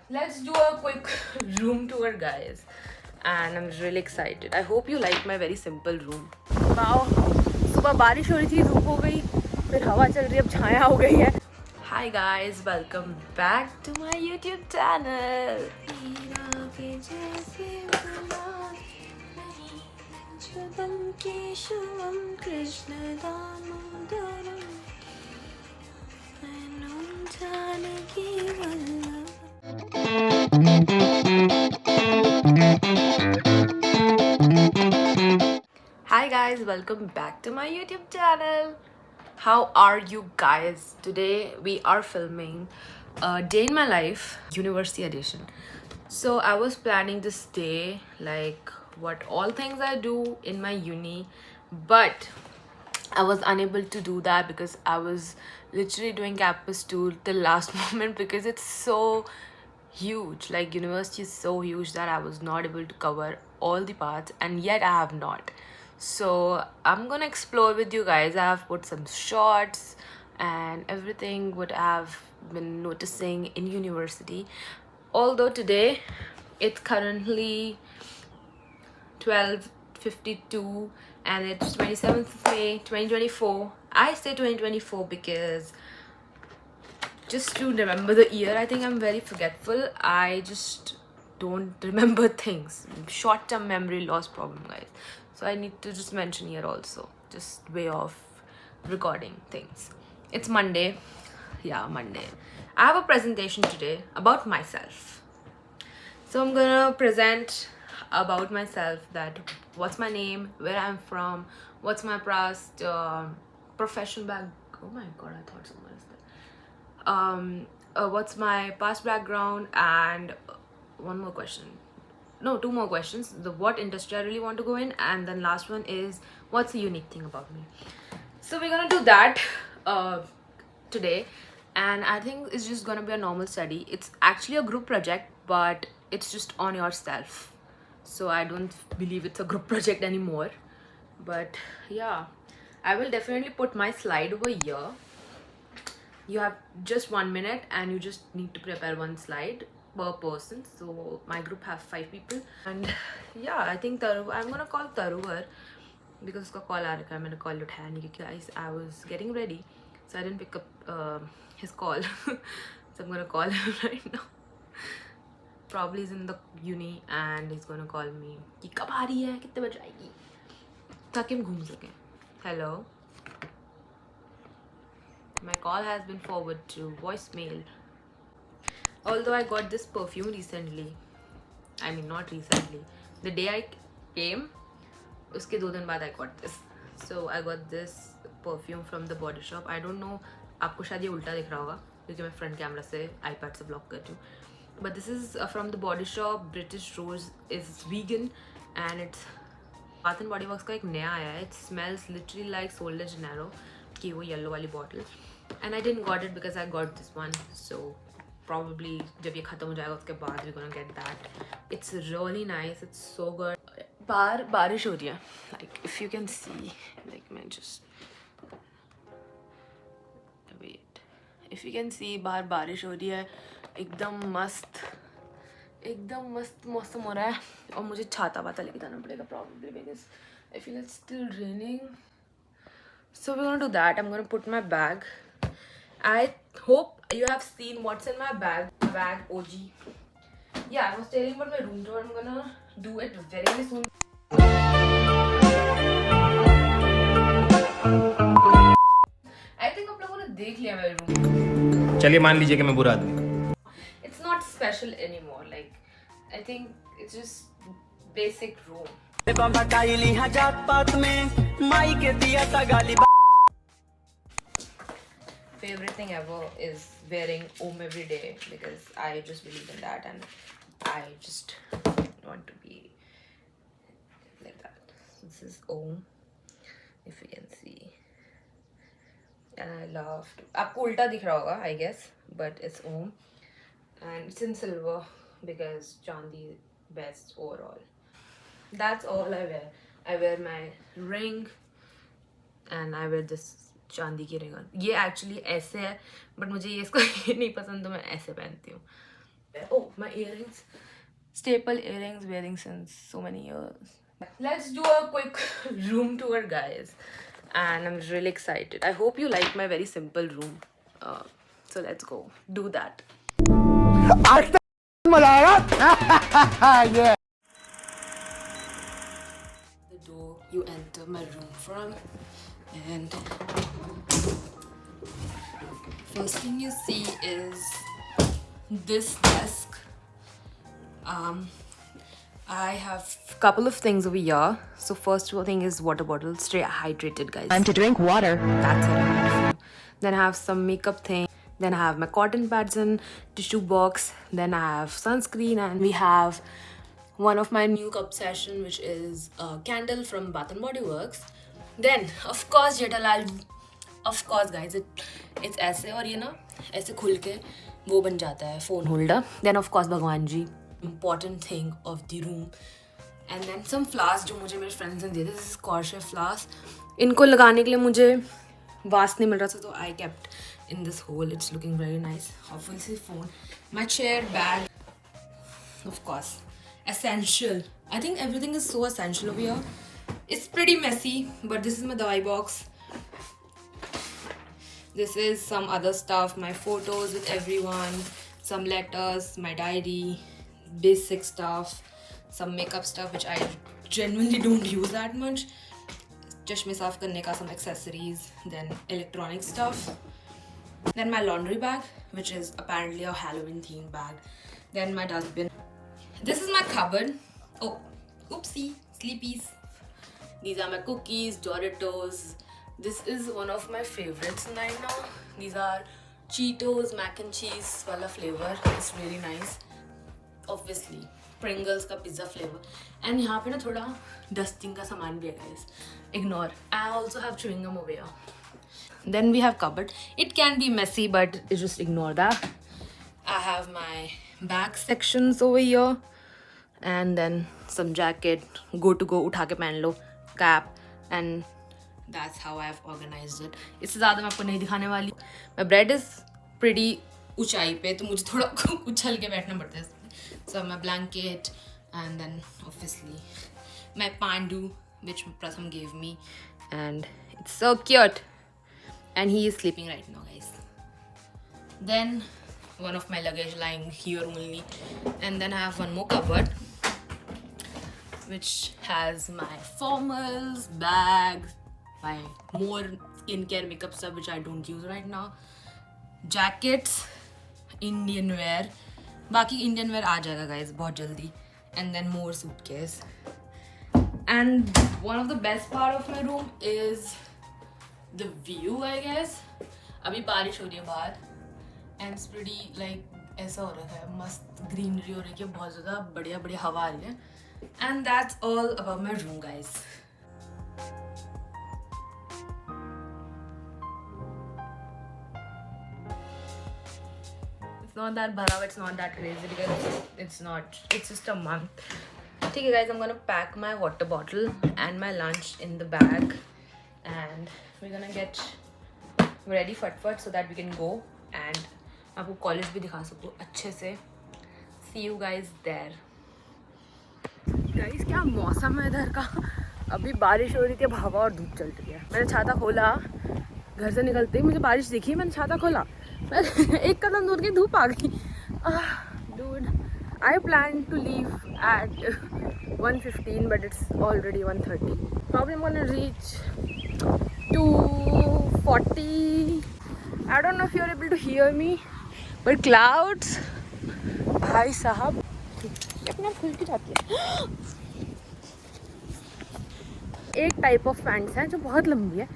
Let's do a quick room tour, guys. And I'm really excited. I hope you like my very simple room. Wow, सुबह बारिश हो रही थी, धूप हो गई, फिर हवा चल रही है, अब छाया हो गई है. Hi guys, welcome back to my YouTube channel. Hi guys, welcome back to my YouTube channel. How are you guys? Today we are filming a day in my life university edition. So I was planning this day, like what all things I do in my uni, but I was unable to do that because I was literally doing campus tour till last moment because it's so huge. Like university is so huge that I was not able to cover all the parts, and yet I have not. So I'm gonna explore with you guys. I have put some shots and everything what I've been noticing in university. Although today it's currently 12:52 and it's 27th of May 2024. I say 2024 because just to remember the year, I think I'm very forgetful. I just don't remember things. Short-term memory loss problem, guys. So I need to just mention here also, just way of recording things. It's Monday. Yeah, Monday. I have a presentation today about myself. So I'm gonna present about myself, that what's my name, where I'm from, what's my past professional back. Oh my god, I thought someone is there. What's my past background, and one more question. No, two more questions. The what industry I really want to go in, and then last one is what's the unique thing about me. So we're gonna do that today, and I think it's just gonna be a normal study. It's actually a group project, but it's just on yourself. So I don't believe it's a group project anymore. But yeah, I will definitely put my slide over here. You have just 1 minute and you just need to prepare one slide per person. So my group have 5 people, and yeah, I think I'm gonna call Taruvar because uska call aa rakha hai. Maine call uthaya nahi because I was getting ready, so I didn't pick up his call. So I'm gonna call him right now. Probably he's in the uni and he's gonna call me कि कब आ रही है, कितने बजे आएगी, ताकि हम घूम सकें. Hello. My call has been forwarded to voicemail. Although I got this perfume recently, I mean not recently, the day I came, uske 2 दिन बाद I got this. So I got this perfume from the Body Shop. I don't know, आपको शायद ये उल्टा दिख रहा होगा क्योंकि मैं फ्रंट कैमरा से iPad से ब्लॉक कर रही हूँ. But this is from the Body Shop. British Rose is vegan and it's Bath and Body Works का एक नया आया है. It smells literally like Sol de Janeiro की वो येलो वाली bottle. And I didn't got it because I got this one. So probably जब ये खत्म हो जाएगा उसके बाद we're gonna get that. It's really nice. It's so good. बाहर बारिश हो रही है. Like if you can see, like मैं just wait. If you can see बाहर बारिश हो रही है. एकदम मस्त मौसम हो रहा है और मुझे छाता वाता लेके जाना पड़ेगा probably because I feel it's still raining. So we're gonna do that. I'm gonna put my bag. I hope you have seen what's in my bag. Bag OG. Yeah, I was telling about my room tour. I'm gonna do it very soon. I think आप लोगों ने देख लिया मेरे room. चलिए मान लीजिए कि मैं बुरा आदमी. It's not special anymore. Like I think it's just basic room. Favorite thing ever is wearing Om every day because I just believe in that and I just want to be like that. This is Om, if you can see, and I love to. आपको उल्टा दिख रहा होगा, I guess, but it's Om and it's in silver because Chandi best overall. That's all I wear. I wear my ring and I wear this चांदी की ring. ये actually ऐसे है बट मुझे ये इसका ये नहीं पसंद तो मैं ऐसे पहनती हूँ. Oh, my earrings. Staple earrings wearing since so many years. Let's do a quick room tour, guys. And I'm really excited. I hope you like my very simple room. So let's go do that. Yeah. The door you enter my room from, and first thing you see is this desk. I have a couple of things over here. So first thing is water bottle. Stay hydrated, guys. Time to drink water. That's it. Then I have some makeup thing. Then I have my cotton pads and tissue box. Then I have sunscreen, and we have one of my new obsession, which is a candle from Bath and Body Works. Then of course Jetalal. Of course, guys, it's ऐसे और ये ना ऐसे खुल के वो बन जाता है phone holder. Then of course भगवान जी, important thing of the room. And then some flowers जो मुझे मेरे friends ने दिए थे. This is Corche flowers. इनको लगाने के लिए मुझे वास नहीं मिल रहा था, तो I kept in this hole. It's looking very nice. Obviously phone, my chair, bag, of course, essential. I think everything is so essential over here. It's pretty messy, but this is my dawai box. This is some other stuff, my photos with everyone, some letters, my diary, basic stuff, some makeup stuff which I genuinely don't use that much. Chashme saaf karne ka, some accessories, then electronic stuff. Then my laundry bag, which is apparently a Halloween themed bag. Then my dustbin. This is my cupboard. Oh, oopsie, sleepies. These are my cookies, Doritos. This is one of my favorites right now. These are Cheetos mac and cheese wala flavor. It's really nice. Obviously, Pringles का pizza flavor. And यहाँ पे ना थोड़ा dusting का सामान भी है, guys. Ignore. I also have chewing gum over here. Then we have cupboard. It can be messy, but just ignore that. I have my bag sections over here. And then some jacket. Go to go, उठा के पहन लो. Cap. And that's how I've organized it. इससे ज़्यादा मैं आपको नहीं दिखाने वाली. My bed is pretty ऊंचाई पे, तो मुझे थोड़ा उछल के बैठना पड़ता है. So my blanket, and then obviously my pandu, which Pratham gave me, and it's so cute. And he is sleeping right now, guys. Then one of my luggage lying here only, and then I have one more cupboard which has my formals, bags, my more skincare makeup stuff which I don't use right now, jackets, Indian wear. बाकी Indian wear आ जाएगा, guys, बहुत जल्दी. And then more suitcase. And one of the best part of my room is the view, I guess. अभी बारिश हो रही है बाहर, and it's pretty like ऐसा हो रहा है, मस्त greenery हो रही है, बहुत ज़्यादा बढ़िया बढ़िया हवा आ रही है. And that's all about my room, guys. It's not that bhara, it's not that crazy because it's just a month. Okay, guys, I'm gonna pack my water bottle and my lunch in the bag, and we're gonna get ready फटफट so that we can go and आपको college भी दिखा सकूँ अच्छे से. See you guys there. Guys, क्या मौसम है इधर का. अभी बारिश हो रही थी, अब हवा और धूप चल रही है. मैंने छाता खोला, घर से निकलते ही मुझे बारिश दिखी, मैंने छाता खोला, एक कदम दूर की धूप आ गई. Dude, I plan to leave at 1:15, but it's already 1:30. Probably I'm gonna reach 2:40. I don't know if you're able to hear me, but clouds, भाई साहब, कितना खुल के जाती है. एक टाइप ऑफ पैंट्स हैं जो बहुत लंबी है,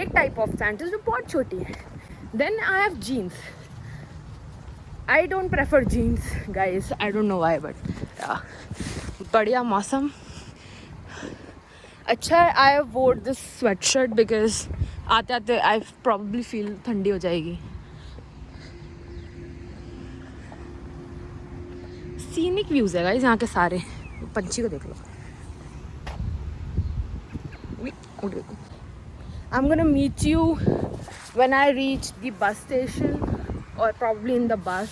एक टाइप ऑफ पैंट्स है जो बहुत छोटी है. Then I have jeans. I don't prefer jeans, guys. I don't know why, but बढ़िया मौसम अच्छा है. आई वोर दिस स्वेट शर्ट बिकॉज आते आते आई प्रॉब्ली फील ठंडी हो जाएगी. सीनिक व्यूज़ है गाइस यहाँ के सारे. पंछी को देख लो. I'm gonna meet you when I reach the bus station, or probably in the bus.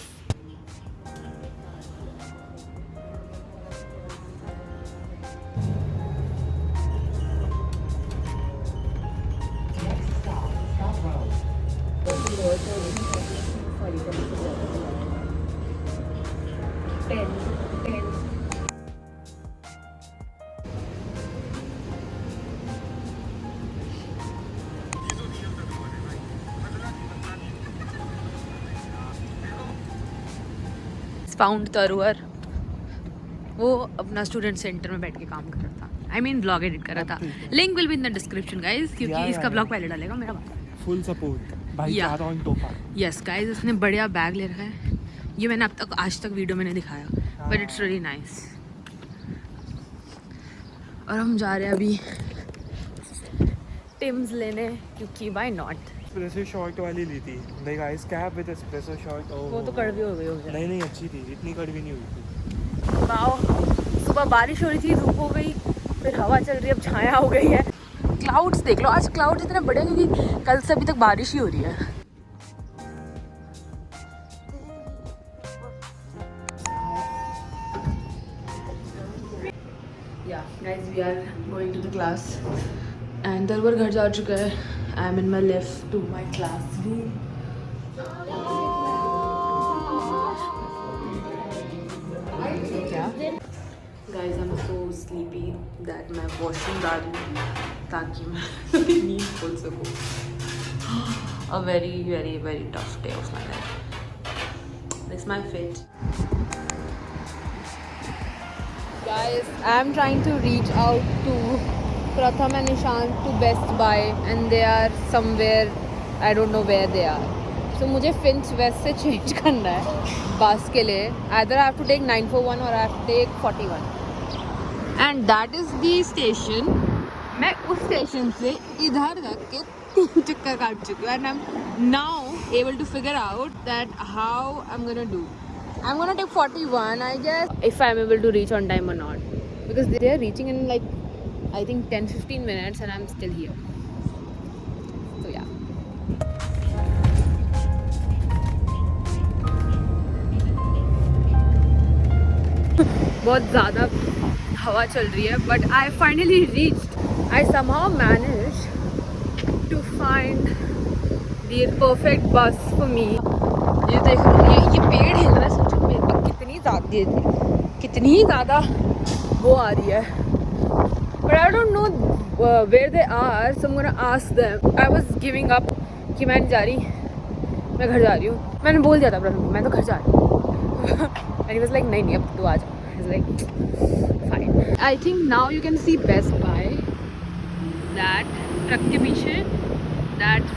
Found Taruvar, वो अपना स्टूडेंट सेंटर में बैठ के काम कर रहा था। आई मीन ब्लॉग एडिट कर रहा था। Link will be in the description guys, क्योंकि इसका ब्लॉग पहले डालेगा मेरा भाई। फुल सपोर्ट भाई, ऑन टोपा। यस गाइस, इसने बढ़िया बैग ले रखा है। ये मैंने आज तक वीडियो में नहीं दिखाया, बट इट्स रियली नाइस। और हम जा रहे हैं अभी टिम्स लेने, क्योंकि व्हाई नॉट। एस्प्रेसो शॉट वाली ली थी, like ice cap with espresso shot. वो तो कड़वी हो गई होगी। नहीं अच्छी थी, इतनी कड़वी नहीं हुई थी। वाओ, सुबह बारिश हो रही थी, धूप हो गई, फिर हवा चल रही है, अब छाया हो गई है। क्लाउड्स देख लो, आज क्लाउड्स इतने बड़े हैं क्योंकि कल से अभी तक बारिश ही हो रही है। Yeah guys, we are going to the class and Tarvar घर जा चुका है। I am in my lift to my classroom. Guys, I'm so sleepy that मैं वॉशरूम जा रही हूँ ताकि मैं नींद खोल सकूँ। A very very very tough day of my life. This is my fit. Guys, I'm trying to reach out to Pratham and Nishant to Best Buy and they are somewhere, I don't know where they are. So मुझे Finch waste से change करना है बस के लिए। Either I have to take 941 or I have to take 41. And that is the station. मैं उस station से इधर तक के 3 चक्कर काट चुकी हूँ and I'm now able to figure out that how I'm gonna do. I'm gonna take 41, I guess, if I'm able to reach on time or not. Because they are reaching in like, I think 10-15 minutes and I'm still here. So yeah. बहुत ज़्यादा हवा चल रही है, but I finally reached. I somehow managed to find the perfect bus for me. ये देख लो, ये पेड़ हिल रहा है, सोचो मेरे पे कितनी ज़्यादा वो आ रही है। But I don't know where they are, so I am gonna ask them. I was giving up कि मैं नहीं जा रही, मैं घर जा रही हूँ। मैंने बोल दिया था प्रथम को मैं तो घर जा रही हूँ। एंड ही वाज लाइक नहीं अब तू आ जा। Like fine. I think now you can see Best Buy. That truck के पीछे, that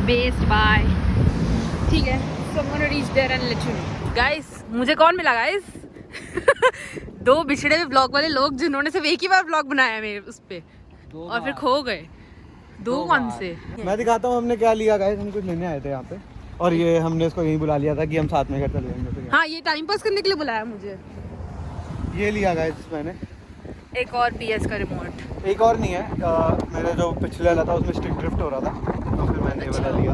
Best Buy. ठीक है, so I'm gonna reach there and let you know. Guys, मुझे कौन मिला guys? 2 बिछड़े हुए ब्लॉग वाले लोग जिन्होंने सिर्फ एक ही बार ब्लॉग बनाया मेरे उस पे और फिर खो गए। 2 कौन से? मैं दिखाता हूँ हमने क्या लिया गाइस। हम कुछ लेने आए थे यहाँ पे और ये हमने इसको यहीं बुला लिया था कि हम साथ में घर चले जाएंगे। हाँ, ये टाइम पास करने के लिए बुलाया मुझे। ये लिया गाइस मैंने, एक और PS का रिमोट। एक और नहीं है, मेरा जो पिछले वाला था उसमें स्टिक ड्रिफ्ट हो रहा था, तो फिर मैंने ये वाला लिया।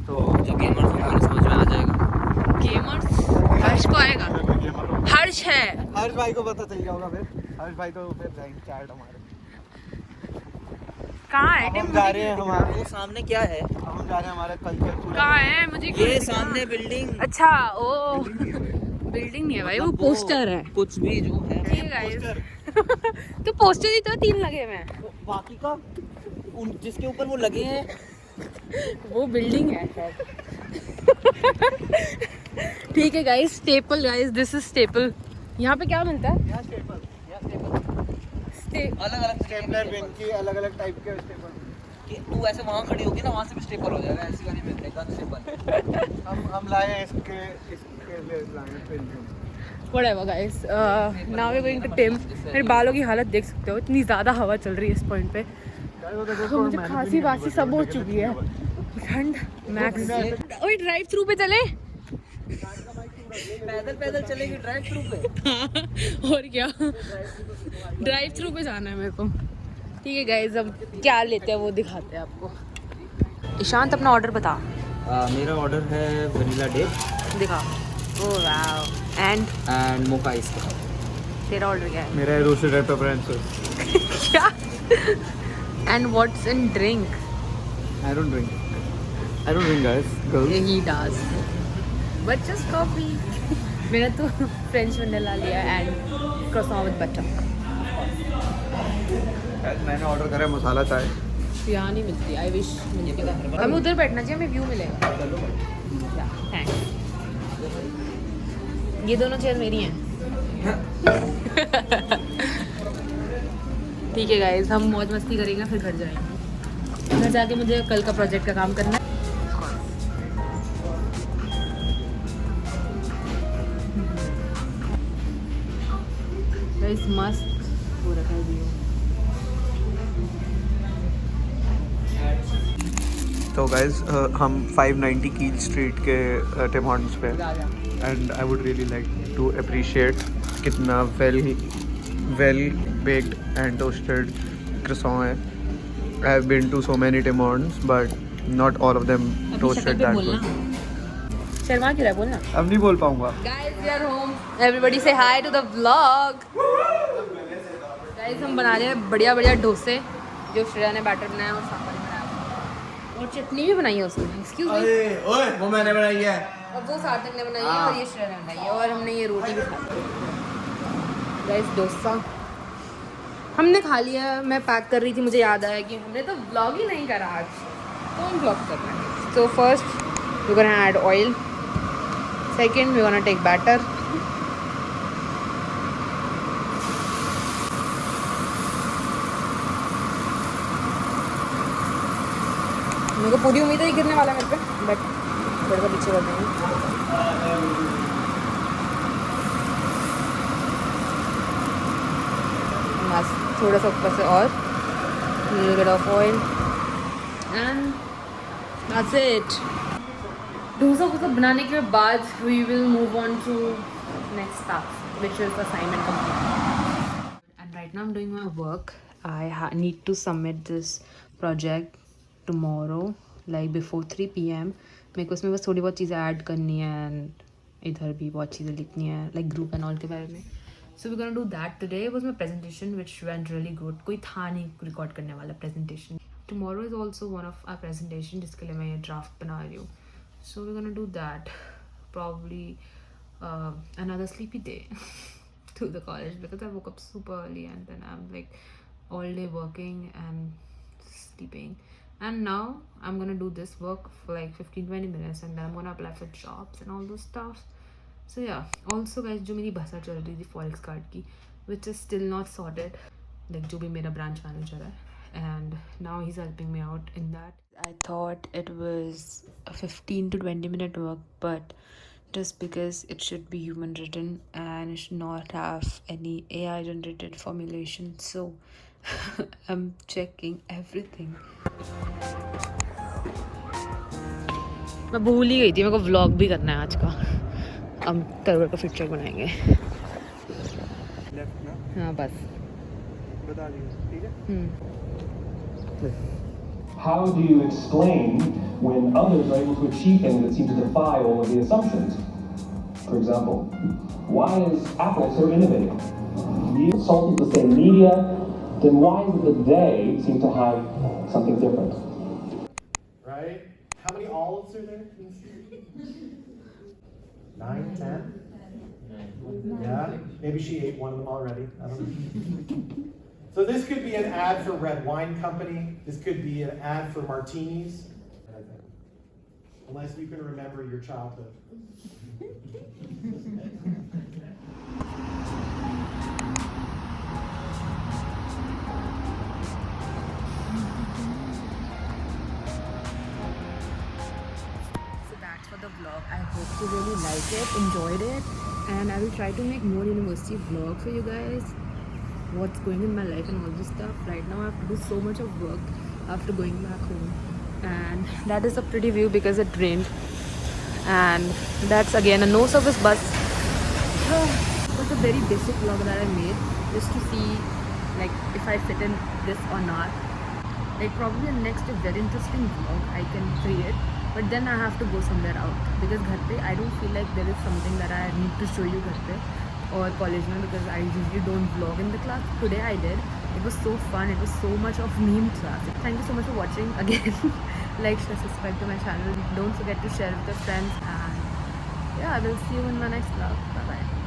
तो जो गेमर्स होंगे समझ में आ जाएगा। गेमर्स हर्ष को आएगा। हर्ष है, हर्ष भाई को पता चल जाएगा। फिर हर्ष भाई तो फिर जाएंगे चैट हमारे। कहाँ है? हम जा रहे हैं, हमारे वो सामने क्या है? हम जा रहे हैं हमारे कल्चर। कहाँ है? मुझे ये सामने बिल्डिंग। अच्छा, ओ बिल्डिंग नहीं है भाई, वो पोस्टर है। कुछ भी जो है ठीक है गाइस। तो पोस्टर ही तो 3 लगे हुए हैं। बाकी का जिसके ऊपर वो लगे हैं वो बिल्डिंग है। ठीक है guys, staple guys, this is staple. यहाँ पे क्या मिलता है? यहाँ स्टेपल अलग-अलग स्टेपलर पेन की अलग-अलग टाइप के स्टेपल। कि तू ऐसे वहाँ खड़ी होगी ना, वहाँ से भी स्टेपल हो जाएगा। ऐसी वाली मिलते हैं गन स्टेपल। हम लाए हैं इसके लिए लाए pen. Whatever guys, now we're going to Tim. मेरे बालों की हालत देख सकते हो, इतनी ज़्यादा हवा चल रही है इस पॉइंट पे। तो मुझे खांसी वासी सब हो चुकी है, ठंड मैक्स। ओए ड्राइव थ्रू पे चले? पैदल चलेगी ड्राइव थ्रू पे। और क्या, ड्राइव थ्रू पे जाना है मेरे को। ठीक है गाइस, अब क्या लेते हैं वो दिखाते हैं आपको। ईशांत अपना ऑर्डर बता। मेरा ऑर्डर है वनीला डेट। दिखा। Oh wow. And mocha ice. तेरा ऑर्डर क्या है? मेरा roasted red pepper and sauce. क्या? And what's in drink? I don't drink guys, girls. Yeah, he does. But just coffee. मैंने तो फ्रेंच वनीला लिया एंड croissant with butter. मैंने order करा है मसाला चाय। यहाँ नहीं मिलती, आई विश मिलती। हमें उधर बैठना चाहिए, हमें व्यू मिलेगा। थैंक्स। ये दोनों चेयर मेरी हैं। ठीक है गाइस, हम मौज मस्ती करेंगे फिर घर जाएंगे। घर जाके मुझे कल का प्रोजेक्ट का काम करना है। गाइस मस्त हो रखा है व्यू। तो गाइज हम 590 कील स्ट्रीट के टिम हॉर्टन्स पे, and I would really like to appreciate कितना well baked and toasted croissant है। I have been to so many Tim Hortons but not all of them toasted that good. शर्मा क्यों रहा है, बोलना। अब नहीं बोल पाऊंगा। Guys, we are home. Everybody say hi to the vlog. Guys, हम बना रहे हैं बढ़िया बढ़िया डोसे, जो श्रेया ने बैटर बनाया और सांभर बनाया और चटनी भी बनाई है उसने। Excuse me. ओए वो मैंने बनाई है। और वो सार्थक ने बनाई है और ये श्रेया ने बनाई है और हमने ये रोटी भी खाई। Guys, डोसा हमने खा लिया। मैं पैक कर रही थी, मुझे याद आया कि हमने तो व्लॉग ही नहीं करा आज, तो हम व्लॉग कर रहे हैं। So first we're gonna add oil. Second we're gonna take batter. मेरे को पूरी उम्मीद है कि गिरने वाला है मेरे पे, बट थोड़ा सा पीछे कर देंगे। बस थोड़ा सा ऊपर से और little bit of oil and that's it. Dosa को सब बनाने के बाद we will move on to next task, which is assignment complete. And right now I'm doing my work. I need to submit this project tomorrow, like before 3 PM. मेरे को इसमें बस थोड़ी बहुत चीज़ें ऐड करनी है एंड इधर भी बहुत चीज़ें लिखनी है, लाइक ग्रुप एंड ऑल के बारे में. So we're gonna do that today. It was my presentation which went really good. कोई था नहीं रिकॉर्ड करने वाला presentation. Tomorrow is also one of our presentation जिसके लिए मैं ये draft बना रही हूँ. So we're gonna do that. Probably another sleepy day to the college because I woke up super early and then I'm like all day working and sleeping. And now I'm gonna do this work for like 15-20 minutes and then I'm gonna apply for jobs and all those stuff. So yeah, also guys, जो मेरी बसा चल रही थी forex card की, which is still not sorted, like जो भी मेरा ब्रांच मैनेजर है, and now he's helping me out in that. I thought it was a 15 to 20 minute work, but just because it should be human written and it should not have any AI generated formulation, so I'm checking everything. मैं भूल ही गई थी, मेरे को vlog भी करना है आज का. हम करवर का फिट चेक बनाएंगे. हाँ बस बता दियो, ठीक है? How do you explain when others are able to achieve things that seem to defy all of the assumptions? For example, why is Apple so innovative? You consulted the same media, then why is it that they seem to have something different? Right? How many olives are there? 9, 10? Yeah, maybe she ate one of them already. I don't know. So this could be an ad for Red Wine Company. This could be an ad for martinis. Unless you can remember your childhood. So that's for the vlog. I hope you really like it, enjoyed it, and I will try to make more university vlogs for you guys. What's going in my life and all this stuff. Right now I have to do so much of work after going back home, and that is a pretty view because it rained, and that's again a no service bus. It's a very basic vlog that I made just to see like if I fit in this or not. Like probably the next very interesting vlog I can create, but then I have to go somewhere out because घर पे I don't feel like there is something that I need to show you घर पे or college में, because I usually don't vlog in the class. Today I did. It was so fun. It was so much of meme class. Thank you so much for watching again. Like, share, subscribe to my channel. Don't forget to share with your friends, and yeah, I will see you in my next vlog. Bye bye.